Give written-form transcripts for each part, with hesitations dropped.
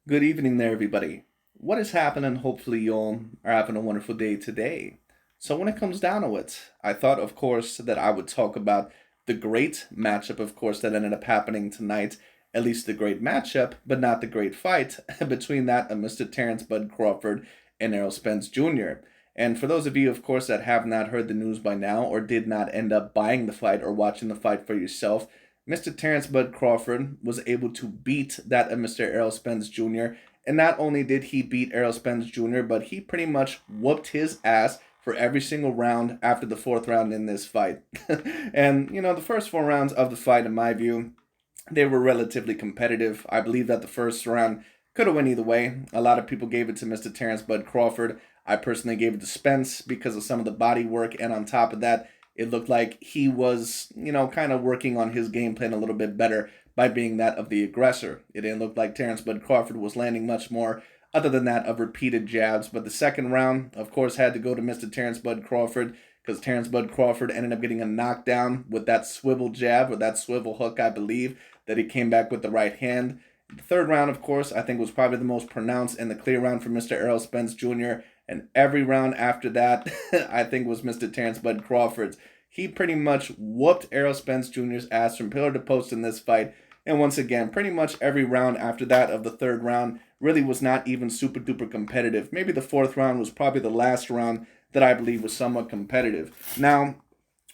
Good evening there, everybody. What is happening? Hopefully, you all are having a wonderful day today. So, when it comes down to it, I thought, of course, that I would talk about the great matchup, of course, that ended up happening tonight. At least the great matchup, but not the great fight between that of Mr. Terence Bud Crawford and Errol Spence Jr. And for those of you, of course, that have not heard the news by now or did not end up buying the fight or watching the fight for yourself, Mr. Terence Bud Crawford was able to beat that of Mr. Errol Spence Jr. And not only did he beat Errol Spence Jr., but he pretty much whooped his ass for every single round after the fourth round in this fight. And, the first four rounds of the fight, in my view, they were relatively competitive. I believe that the first round could have went either way. A lot of people gave it to Mr. Terence Bud Crawford. I personally gave it to Spence because of some of the body work, and on top of that, it looked like he was, kind of working on his game plan a little bit better by being that of the aggressor. It didn't look like Terence Bud Crawford was landing much more other than that of repeated jabs. But the second round, of course, had to go to Mr. Terence Bud Crawford because Terence Bud Crawford ended up getting a knockdown with that swivel jab or that swivel hook, I believe, that he came back with the right hand. The third round, of course, I think was probably the most pronounced and the clear round for Mr. Errol Spence Jr. And every round after that, I think was Mr. Terence Bud Crawford's. He pretty much whooped Errol Spence Jr.'s ass from pillar to post in this fight. And once again, pretty much every round after that of the third round really was not even super duper competitive. Maybe the fourth round was probably the last round that I believe was somewhat competitive. Now,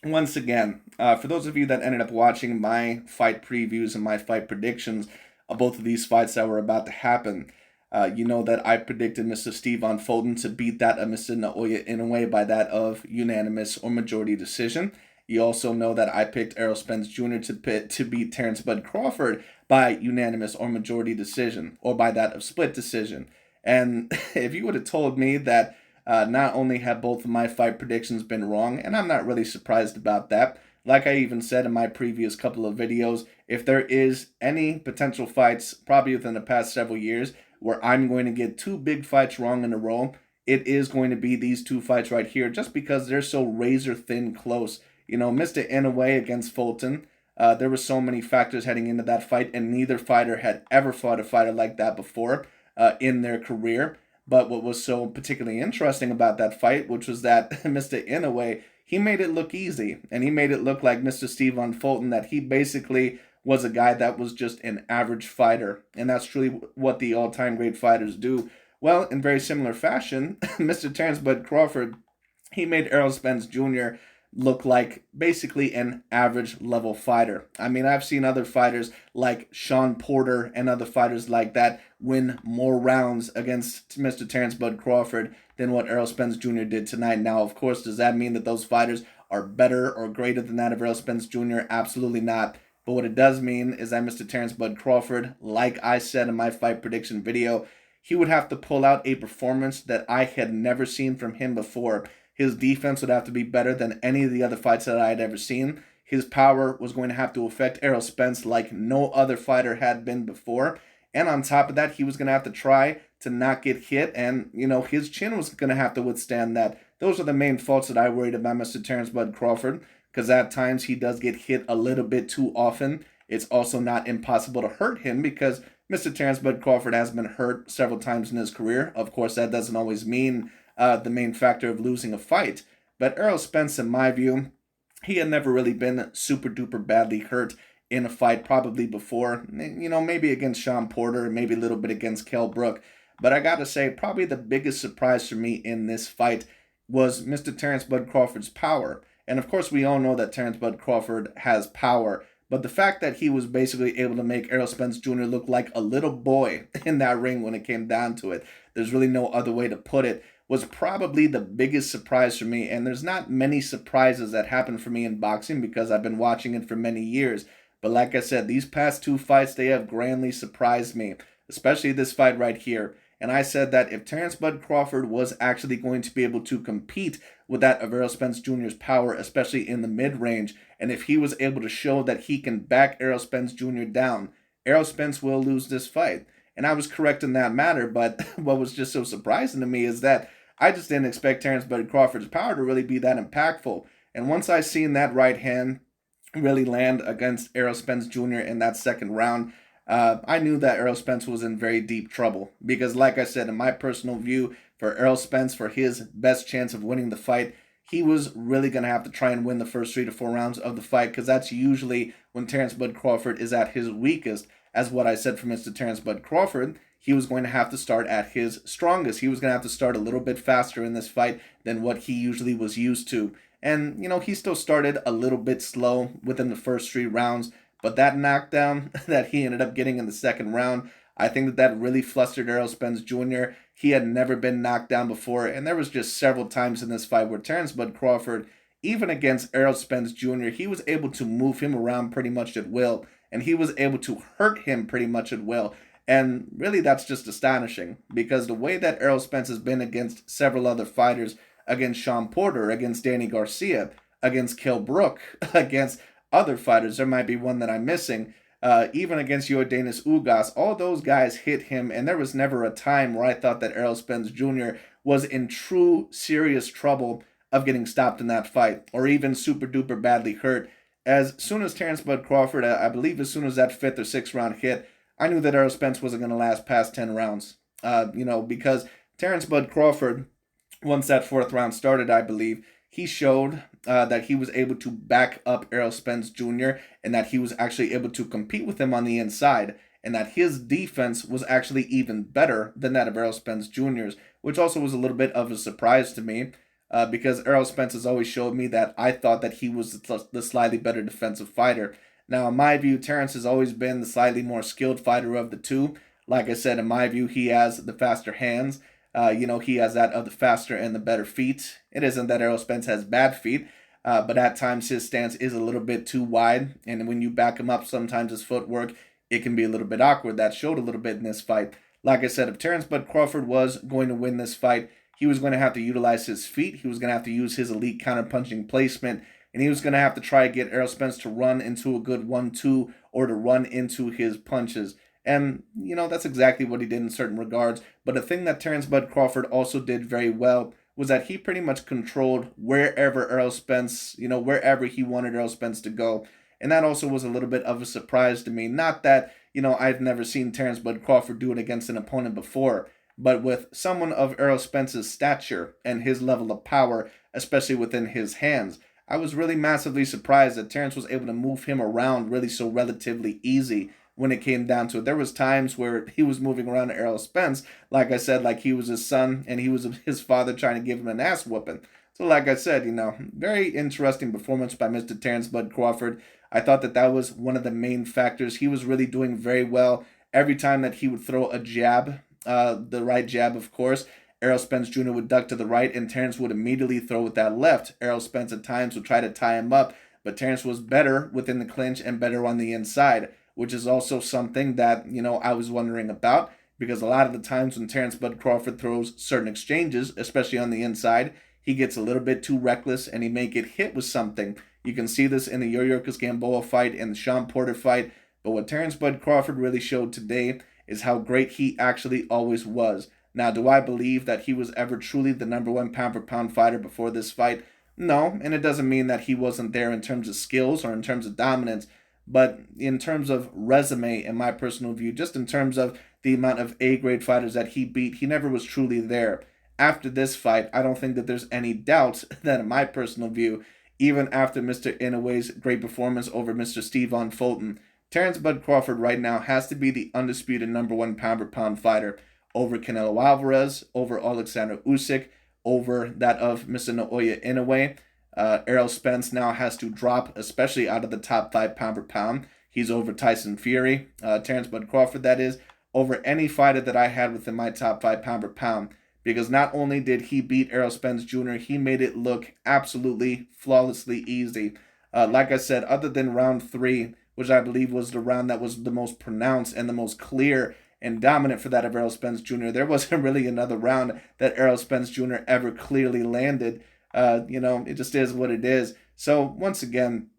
once again, for those of you that ended up watching my fight previews and my fight predictions of both of these fights that were about to happen, you know that I predicted Mr. Stephon Fulton to beat that of Mr. Naoya Inoue by that of unanimous or majority decision. You also know that I picked Errol Spence Jr. to beat Terence Bud Crawford by unanimous or majority decision, or by that of split decision. And if you would have told me that not only have both of my fight predictions been wrong, and I'm not really surprised about that, like I even said in my previous couple of videos, if there is any potential fights, probably within the past several years, where I'm going to get two big fights wrong in a row, it is going to be these two fights right here, just because they're so razor thin close. Mr. Inoue against Fulton, there were so many factors heading into that fight, and neither fighter had ever fought a fighter like that before in their career. But what was so particularly interesting about that fight, which was that Mr. Inoue, he made it look easy, and he made it look like Mr. Stephon Fulton, that he basically was a guy that was just an average fighter, and that's truly what the all-time great fighters do. Well, in very similar fashion, Mr. Terence Bud Crawford, he made Errol Spence Jr. look like basically an average level fighter. I mean, I've seen other fighters like Sean Porter and other fighters like that win more rounds against Mr. Terence Bud Crawford than what Errol Spence Jr. did tonight. Now, of course, does that mean that those fighters are better or greater than that of Errol Spence Jr.? Absolutely not. But what it does mean is that Mr. Terence Bud Crawford, like I said in my fight prediction video, he would have to pull out a performance that I had never seen from him before. His defense would have to be better than any of the other fights that I had ever seen. His power was going to have to affect Errol Spence like no other fighter had been before. And on top of that, he was going to have to try to not get hit. And, his chin was going to have to withstand that. Those are the main faults that I worried about Mr. Terence Bud Crawford, because at times he does get hit a little bit too often. It's also not impossible to hurt him because Mr. Terence Bud Crawford has been hurt several times in his career. Of course, that doesn't always mean the main factor of losing a fight. But Errol Spence, in my view, he had never really been super duper badly hurt in a fight, probably before. Maybe against Sean Porter, maybe a little bit against Kell Brook. But I gotta say, probably the biggest surprise for me in this fight was Mr. Terence Bud Crawford's power. And of course, we all know that Terence Bud Crawford has power. But the fact that he was basically able to make Errol Spence Jr. look like a little boy in that ring when it came down to it, there's really no other way to put it, was probably the biggest surprise for me. And there's not many surprises that happen for me in boxing because I've been watching it for many years. But like I said, these past two fights, they have grandly surprised me, especially this fight right here. And I said that if Terence Bud Crawford was actually going to be able to compete with that of Errol Spence Jr.'s power, especially in the mid-range, and if he was able to show that he can back Errol Spence Jr. down, Errol Spence will lose this fight. And I was correct in that matter, but what was just so surprising to me is that I just didn't expect Terence Bud Crawford's power to really be that impactful. And once I seen that right hand really land against Errol Spence Jr. in that second round, I knew that Errol Spence was in very deep trouble because, like I said, in my personal view, for Errol Spence, for his best chance of winning the fight, he was really going to have to try and win the first 3 to 4 rounds of the fight because that's usually when Terence Bud Crawford is at his weakest. As what I said for Mr. Terence Bud Crawford, he was going to have to start at his strongest. He was going to have to start a little bit faster in this fight than what he usually was used to. And, he still started a little bit slow within the first 3 rounds, but that knockdown that he ended up getting in the second round, I think that really flustered Errol Spence Jr. He had never been knocked down before, and there was just several times in this fight where Terence Bud Crawford, even against Errol Spence Jr., he was able to move him around pretty much at will, and he was able to hurt him pretty much at will. And really, that's just astonishing because the way that Errol Spence has been against several other fighters, against Sean Porter, against Danny Garcia, against Kell Brook, against other fighters, there might be one that I'm missing, even against Yordenis Ugas, all those guys hit him, and there was never a time where I thought that Errol Spence Jr. was in true, serious trouble of getting stopped in that fight, or even super duper badly hurt. As soon as Terence Bud Crawford, I believe as soon as that 5th or 6th round hit, I knew that Errol Spence wasn't going to last past 10 rounds. Because Terence Bud Crawford, once that 4th round started, I believe, he showed that he was able to back up Errol Spence Jr. and that he was actually able to compete with him on the inside and that his defense was actually even better than that of Errol Spence Jr.'s, which also was a little bit of a surprise to me because Errol Spence has always showed me that I thought that he was the slightly better defensive fighter. Now, in my view, Terence has always been the slightly more skilled fighter of the two. Like I said, in my view, he has the faster hands. He has that of the faster and the better feet. It isn't that Errol Spence has bad feet, but at times his stance is a little bit too wide. And when you back him up, sometimes his footwork, it can be a little bit awkward. That showed a little bit in this fight. Like I said, if Terence Bud Crawford was going to win this fight, he was going to have to utilize his feet. He was going to have to use his elite counter-punching placement. And he was going to have to try to get Errol Spence to run into a good 1-2 or to run into his punches. And, that's exactly what he did in certain regards. But a thing that Terence Bud Crawford also did very well was that he pretty much controlled wherever Errol Spence, wherever he wanted Errol Spence to go. And that also was a little bit of a surprise to me. Not that, I've never seen Terence Bud Crawford do it against an opponent before. But with someone of Errol Spence's stature and his level of power, especially within his hands, I was really massively surprised that Terence was able to move him around really so relatively easy when it came down to it. There was times where he was moving around Errol Spence, like I said, like he was his son and he was his father trying to give him an ass whooping. So like I said, very interesting performance by Mr. Terence Bud Crawford. I thought that was one of the main factors. He was really doing very well every time that he would throw a jab, the right jab, of course. Errol Spence Jr. would duck to the right, and Terence would immediately throw with that left. Errol Spence at times would try to tie him up, but Terence was better within the clinch and better on the inside, which is also something that, I was wondering about, because a lot of the times when Terence Bud Crawford throws certain exchanges, especially on the inside, he gets a little bit too reckless and he may get hit with something. You can see this in the Yuriorkis Gamboa fight and the Sean Porter fight, but what Terence Bud Crawford really showed today is how great he actually always was. Now, do I believe that he was ever truly the number one pound-for-pound fighter before this fight? No, and it doesn't mean that he wasn't there in terms of skills or in terms of dominance, but in terms of resume, in my personal view, just in terms of the amount of A-grade fighters that he beat, he never was truly there. After this fight, I don't think that there's any doubt that, in my personal view, even after Mr. Inoue's great performance over Mr. Stephon Fulton, Terence Bud Crawford right now has to be the undisputed number one pound-for-pound fighter over Canelo Alvarez, over Alexander Usyk, over that of Mr. Naoya Inoue. Errol Spence now has to drop, especially out of the top 5 pound-for-pound. He's over Tyson Fury, Terence Bud Crawford, that is, over any fighter that I had within my top 5 pound-for-pound. Because not only did he beat Errol Spence Jr., he made it look absolutely flawlessly easy. Like I said, other than round 3, which I believe was the round that was the most pronounced and the most clear and dominant for that of Errol Spence Jr., there wasn't really another round that Errol Spence Jr. ever clearly landed. It just is what it is. So, once again,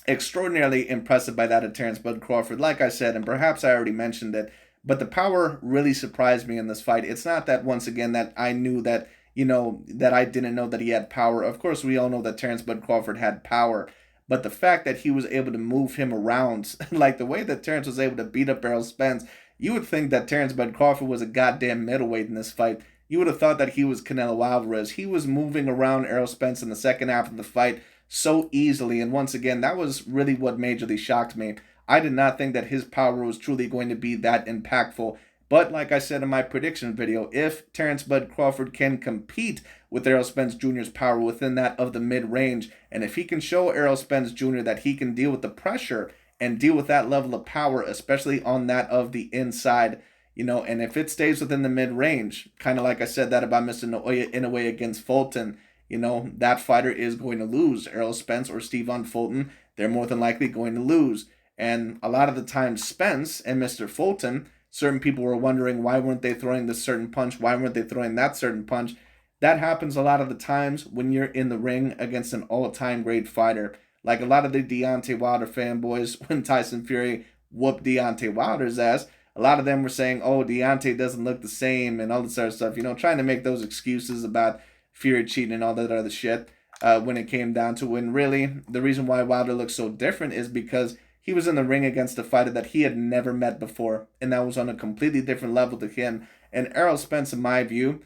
extraordinarily impressive by that of Terence Bud Crawford. Like I said, and perhaps I already mentioned it, but the power really surprised me in this fight. It's not that, once again, that I knew that, that I didn't know that he had power. Of course, we all know that Terence Bud Crawford had power. But the fact that he was able to move him around, like the way that Terence was able to beat up Errol Spence, you would think that Terence Bud Crawford was a goddamn middleweight in this fight. You would have thought that he was Canelo Alvarez. He was moving around Errol Spence in the second half of the fight so easily. And once again, that was really what majorly shocked me. I did not think that his power was truly going to be that impactful. But like I said in my prediction video, if Terence Bud Crawford can compete with Errol Spence Jr.'s power within that of the mid-range, and if he can show Errol Spence Jr. that he can deal with the pressure and deal with that level of power, especially on that of the inside, and if it stays within the mid-range, kind of like I said that about Mr. Inoue against Fulton, that fighter is going to lose. Errol Spence or Stephon Fulton, they're more than likely going to lose. And a lot of the time, Spence and Mr. Fulton, certain people were wondering why weren't they throwing this certain punch? Why weren't they throwing that certain punch? That happens a lot of the times when you're in the ring against an all-time great fighter. Like a lot of the Deontay Wilder fanboys, when Tyson Fury whooped Deontay Wilder's ass, a lot of them were saying, oh, Deontay doesn't look the same and all this other stuff, trying to make those excuses about Fury cheating and all that other shit when it came down to when really the reason why Wilder looks so different is because he was in the ring against a fighter that he had never met before, and that was on a completely different level to him. And Errol Spence, in my view,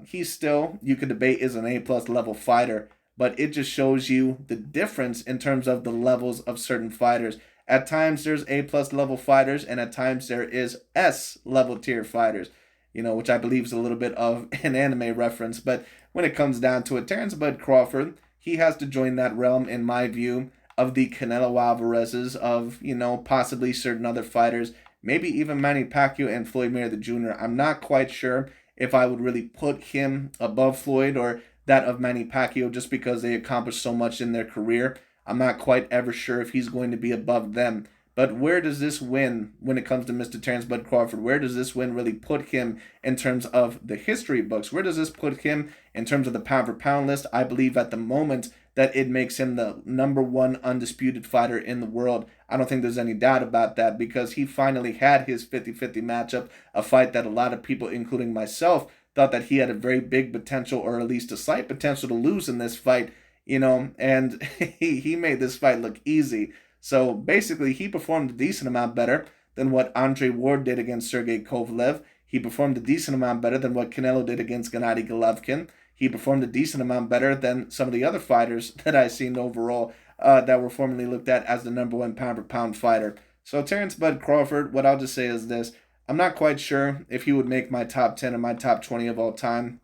he's still, you could debate, is an A-plus level fighter, but it just shows you the difference in terms of the levels of certain fighters. At times, there's A-plus level fighters, and at times there is S-level tier fighters, which I believe is a little bit of an anime reference. But when it comes down to it, Terence Bud Crawford, he has to join that realm, in my view, of the Canelo Alvarez's, of, possibly certain other fighters, maybe even Manny Pacquiao and Floyd Mayweather Jr. I'm not quite sure if I would really put him above Floyd or that of Manny Pacquiao just because they accomplished so much in their career. I'm not quite ever sure if he's going to be above them. But where does this win, when it comes to Mr. Terence Bud Crawford, where does this win really put him in terms of the history books? Where does this put him in terms of the pound-for-pound list? I believe at the moment that it makes him the #1 undisputed fighter in the world. I don't think there's any doubt about that because he finally had his 50-50 matchup, a fight that a lot of people, including myself, thought that he had a very big potential or at least a slight potential to lose in this fight, and he made this fight look easy. So basically, he performed a decent amount better than what Andre Ward did against Sergey Kovalev. He performed a decent amount better than what Canelo did against Gennady Golovkin. He performed a decent amount better than some of the other fighters that I've seen overall that were formerly looked at as the #1 pound-for-pound fighter. So Terence Bud Crawford, what I'll just say is this. I'm not quite sure if he would make my top 10 or my top 20 of all time,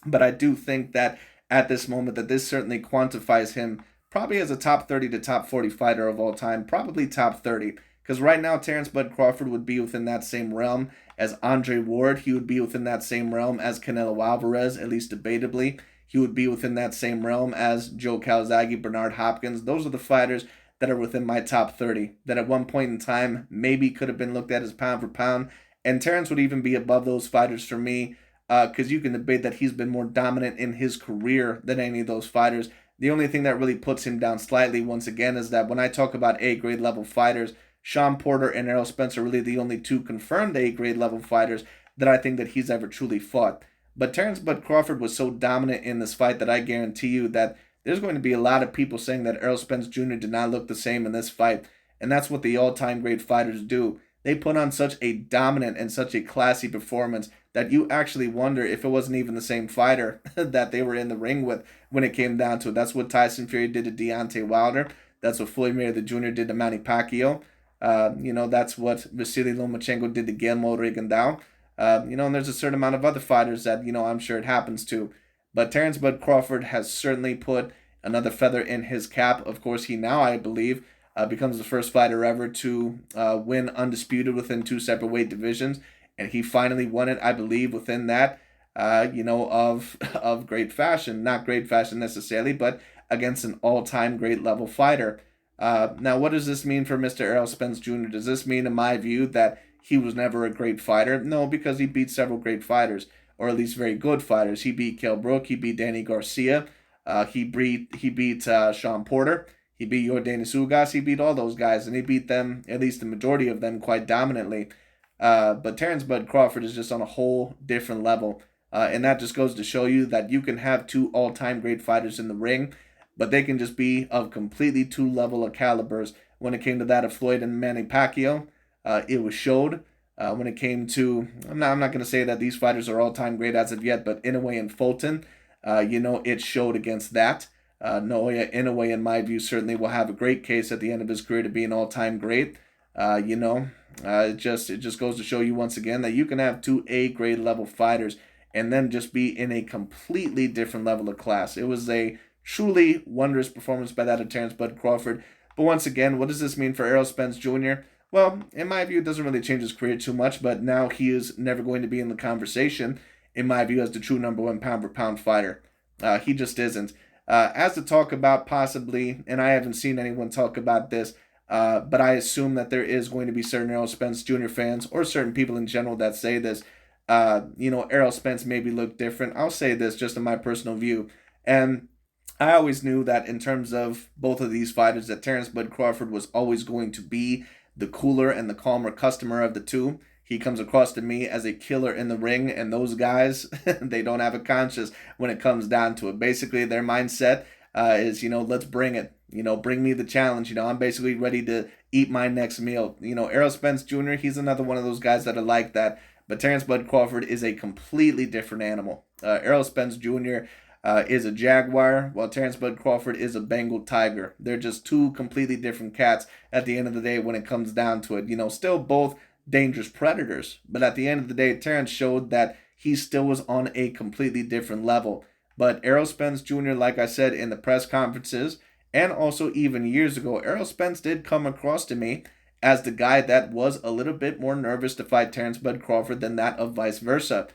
but I do think that at this moment that this certainly quantifies him probably as a top 30 to top 40 fighter of all time, probably top 30. Because right now, Terence Bud Crawford would be within that same realm as Andre Ward. He would be within that same realm as Canelo Alvarez, at least debatably. He would be within that same realm as Joe Calzaghe, Bernard Hopkins. Those are the fighters that are within my top 30, that at one point in time maybe could have been looked at as pound for pound. And Terence would even be above those fighters for me, because you can debate that he's been more dominant in his career than any of those fighters. The only thing that really puts him down slightly, once again, is that when I talk about A-grade level fighters, Sean Porter and Errol Spence are really the only two confirmed A-grade level fighters that I think that he's ever truly fought. But Terence Bud Crawford was so dominant in this fight that I guarantee you that there's going to be a lot of people saying that Errol Spence Jr. did not look the same in this fight. And that's what the all-time great fighters do. They put on such a dominant and such a classy performance that you actually wonder if it wasn't even the same fighter that they were in the ring with when it came down to it. That's what Tyson Fury did to Deontay Wilder. That's what Floyd Mayweather Jr. did to Manny Pacquiao. That's what Vasily Lomachenko did to Guillermo Rigondeaux. And there's a certain amount of other fighters that, I'm sure it happens to. But Terence Bud Crawford has certainly put another feather in his cap. Of course, he now, I believe, becomes the first fighter ever to win undisputed within two separate weight divisions. And he finally won it, I believe, within that, of great fashion. Not great fashion necessarily, but against an all-time great level fighter. Now, what does this mean for Mr. Errol Spence Jr.? Does this mean, in my view, that he was never a great fighter? No, because he beat several great fighters, or at least very good fighters. He beat Kell Brook. He beat Danny Garcia. He beat Sean Porter. He beat Yordenis Ugas. He beat all those guys, and he beat them, at least the majority of them, quite dominantly. But Terence Bud Crawford is just on a whole different level. And that just goes to show you that you can have two all-time great fighters in the ring, but they can just be of completely two level of calibers. When it came to that of Floyd and Manny Pacquiao, it was showed. When it came to, I'm not going to say that these fighters are all-time great as of yet, but Inoue and Fulton, it showed against that. Naoya Inoue, in my view, certainly will have a great case at the end of his career to be an all-time great. It just goes to show you once again that you can have two A grade level fighters and then just be in a completely different level of class. It was a truly wondrous performance by that of Terence Bud Crawford. But once again, what does this mean for Errol Spence Jr.? Well, in my view, it doesn't really change his career too much, but now he is never going to be in the conversation, in my view, as the true number one pound for pound fighter. He just isn't. As to talk about possibly, and I haven't seen anyone talk about this, but I assume that there is going to be certain Errol Spence Jr. fans or certain people in general that say this. Errol Spence maybe look different. I'll say this just in my personal view. And I always knew that in terms of both of these fighters, that Terence Bud Crawford was always going to be the cooler and the calmer customer of the two. He comes across to me as a killer in the ring, and those guys, they don't have a conscience when it comes down to it. Basically, their mindset is, let's bring it. Bring me the challenge. I'm basically ready to eat my next meal. Errol Spence Jr., he's another one of those guys that are like that. But Terence Bud Crawford is a completely different animal. Errol Spence Jr. Is a Jaguar, while Terence Bud Crawford is a Bengal Tiger. They're just two completely different cats at the end of the day when it comes down to it. Still both dangerous predators. But at the end of the day, Terence showed that he still was on a completely different level. But Errol Spence Jr., like I said in the press conferences, and also even years ago, Errol Spence did come across to me as the guy that was a little bit more nervous to fight Terence Bud Crawford than that of vice versa.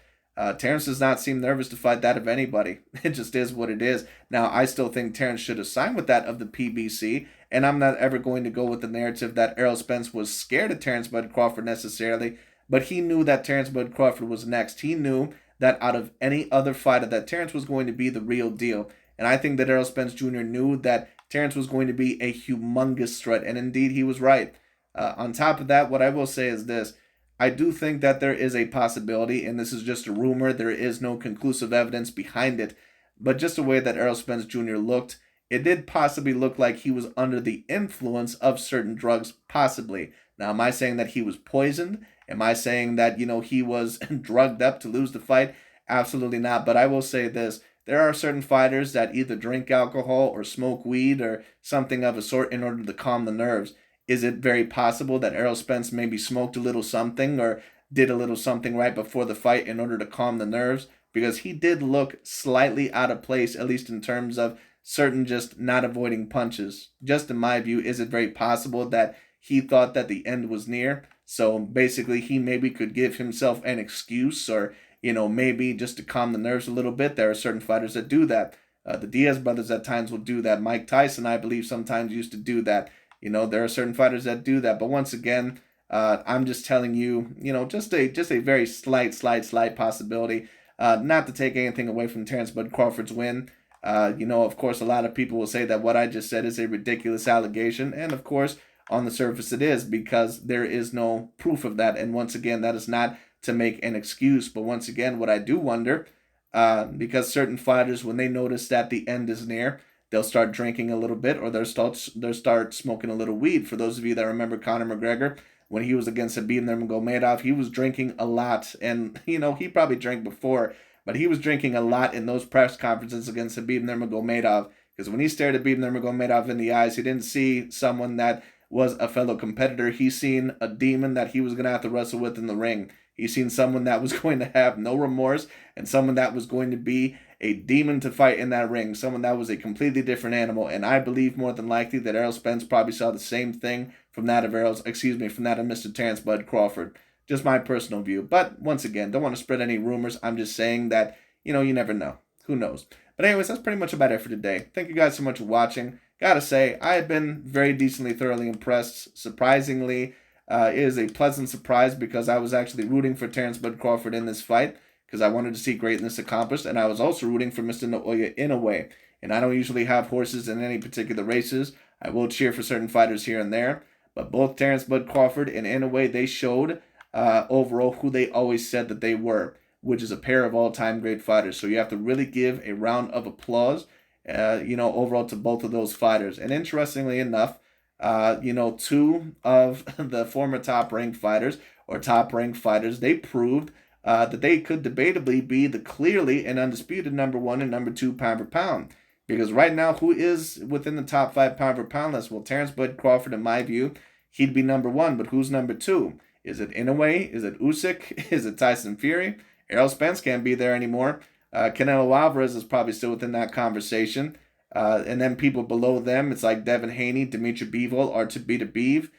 Terence does not seem nervous to fight that of anybody. It just is what it is. Now, I still think Terence should have signed with that of the PBC, and I'm not ever going to go with the narrative that Errol Spence was scared of Terence Bud Crawford necessarily, but he knew that Terence Bud Crawford was next. He knew that out of any other fighter that Terence was going to be the real deal. And I think that Errol Spence Jr. knew that Terence was going to be a humongous threat, and indeed he was right. On top of that, what I will say is this. I do think that there is a possibility, and this is just a rumor, there is no conclusive evidence behind it, but just the way that Errol Spence Jr. looked, it did possibly look like he was under the influence of certain drugs, possibly. Now, am I saying that he was poisoned? Am I saying that, he was drugged up to lose the fight? Absolutely not, but I will say this. There are certain fighters that either drink alcohol or smoke weed or something of a sort in order to calm the nerves. Is it very possible that Errol Spence maybe smoked a little something or did a little something right before the fight in order to calm the nerves? Because he did look slightly out of place, at least in terms of certain just not avoiding punches. Just in my view, is it very possible that he thought that the end was near? So basically, he maybe could give himself an excuse or, maybe just to calm the nerves a little bit. There are certain fighters that do that. The Diaz brothers at times will do that. Mike Tyson, I believe, sometimes used to do that. There are certain fighters that do that. But once again, I'm just telling you, just a very slight possibility. Not to take anything away from Terence Bud Crawford's win. Of course, a lot of people will say that what I just said is a ridiculous allegation. And of course, on the surface it is, because there is no proof of that. And once again, that is not to make an excuse. But once again, what I do wonder, because certain fighters, when they notice that the end is near, they'll start drinking a little bit, or they'll start smoking a little weed. For those of you that remember Conor McGregor, when he was against Khabib Nurmagomedov, he was drinking a lot. And, he probably drank before, but he was drinking a lot in those press conferences against Khabib Nurmagomedov. Because when he stared at Khabib Nurmagomedov in the eyes, he didn't see someone that was a fellow competitor. He seen a demon that he was going to have to wrestle with in the ring. He seen someone that was going to have no remorse and someone that was going to be a demon to fight in that ring, someone that was a completely different animal. And I believe more than likely that Errol Spence probably saw the same thing from that of Mr. Terence Bud Crawford. Just my personal view. But once again, don't want to spread any rumors. I'm just saying that, you never know. Who knows? But anyways, that's pretty much about it for today. Thank you guys so much for watching. Gotta say, I have been very decently, thoroughly impressed. Surprisingly, it is a pleasant surprise because I was actually rooting for Terence Bud Crawford in this fight because I wanted to see greatness accomplished, and I was also rooting for Mr. Naoya Inoue. And I don't usually have horses in any particular races. I will cheer for certain fighters here and there, but both Terence Bud Crawford and Inoue, they showed overall who they always said that they were, which is a pair of all-time great fighters. So you have to really give a round of applause overall to both of those fighters. And interestingly enough, two of the former top-ranked fighters or top-ranked fighters, they proved that they could debatably be the clearly and undisputed number one and number two pound for pound. Because right now, who is within the top 5 pound for pound list? Well, Terence Bud Crawford, in my view, he'd be number one, but who's number two? Is it Inoue? Is it Usyk? Is it Tyson Fury? Errol Spence can't be there anymore. Canelo Alvarez is probably still within that conversation. And then people below them, it's like Devin Haney, Dimitri Bivol, Artur Beterbiev.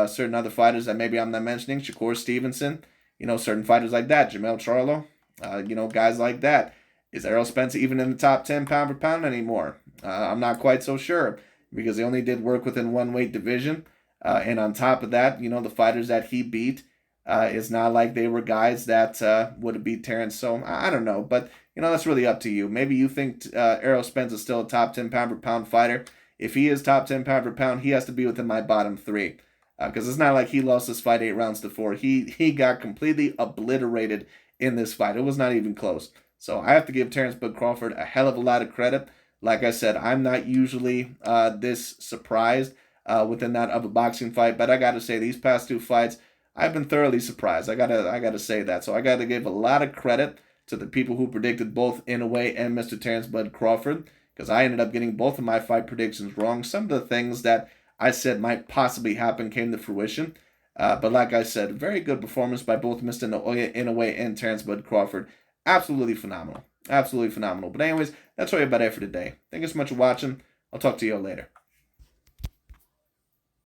Certain other fighters that maybe I'm not mentioning, Shakur Stevenson. Certain fighters like that, Jamel Charlo. Guys like that. Is Errol Spence even in the top 10 pound for pound anymore? I'm not quite so sure because he only did work within one weight division. And on top of that, the fighters that he beat, it's not like they were guys that would have beat Terence. So I don't know. But, that's really up to you. Maybe you think Errol Spence is still a top 10 pound for pound fighter. If he is top 10 pound for pound, he has to be within my bottom 3. Because it's not like he lost this fight 8 rounds to 4. He got completely obliterated in this fight. It was not even close. So I have to give Terence Bud Crawford a hell of a lot of credit. Like I said, I'm not usually this surprised within that of a boxing fight, but I got to say these past 2 fights, I've been thoroughly surprised. I gotta say that. So I got to give a lot of credit to the people who predicted both Inoue and Mr. Terence Bud Crawford, because I ended up getting both of my fight predictions wrong. Some of the things that I said might possibly happen came to fruition. But like I said, very good performance by both Mr. Inoue and Terence Bud Crawford. Absolutely phenomenal. Absolutely phenomenal. But anyways, that's all about it for today. Thank you so much for watching. I'll talk to you all later.